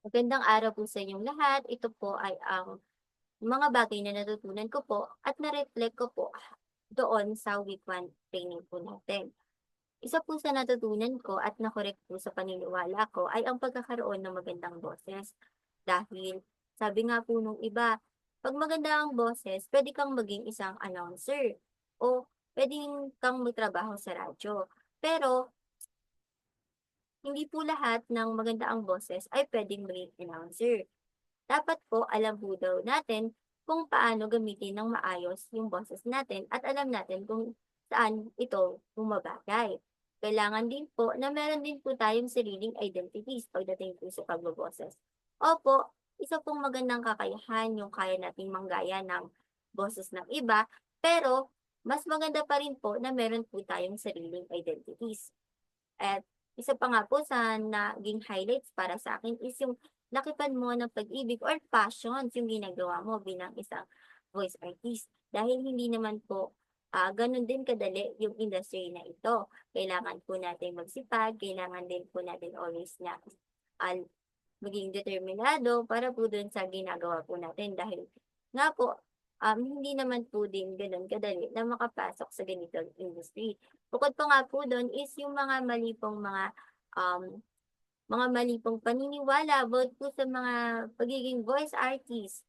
Magandang araw po sa inyong lahat. Ito po ay ang mga bagay na natutunan ko po at na-reflect ko po doon sa week 1 training po natin. Isa po sa natutunan ko at na-correct po sa paniniwala ko ay ang pagkakaroon ng magandang boses. Dahil sabi nga po nung iba, pag maganda ang boses, pwede kang maging isang announcer o pwedeng kang magtrabaho sa radyo. Pero hindi po lahat ng maganda ang boses ay pwedeng maging announcer. Dapat po alam po daw natin kung paano gamitin ng maayos yung boses natin at alam natin kung saan ito bumabagay. Kailangan din po na meron din po tayong sariling identities pagdating po sa pagboboses. Opo, isa pong magandang kakayahan yung kaya nating manggaya ng boses ng iba, pero mas maganda pa rin po na meron po tayong sariling identities. At isa pa nga po sa naging highlights para sa akin is yung lakipan mo ng pag-ibig or passions yung ginagawa mo bilang isang voice artist. Dahil hindi naman po ganun din kadali yung industry na ito. Kailangan po natin magsipag, kailangan din po natin always na ah, maging determinado para po dun sa ginagawa po natin. Dahil nga po, hindi naman po din ganun kadali na makapasok sa ganitong industry. Bukod pa nga po dun is yung um, mga mali pong paniniwala about po sa mga pagiging voice artist.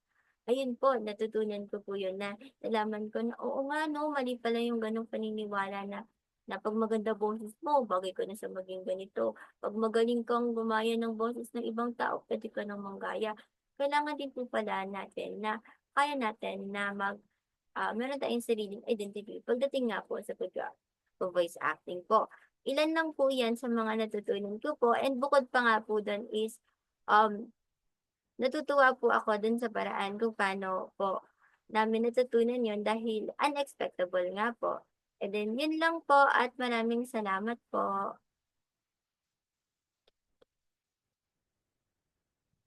Ayun po, natutunan ko po yun na nalaman ko na oo nga 'no, mali pala yung gano'ng paniniwala na na 'pag maganda boses mo, bagay ka na sa maging ganito. 'Pag magaling kang gumaya ng boses ng ibang tao, puwede ka ng manggaya. Kailangan din po pala natin na kaya natin na meron tayong sariling identity pagdating nga po sa voice acting po. Ilan lang po 'yan sa mga natutunan ko po and bukod pa nga po dun is, um, natutuwa po ako dun sa paraan kung paano po namin natutunan yon dahil unexpectable nga po. And then yun lang po at maraming salamat po.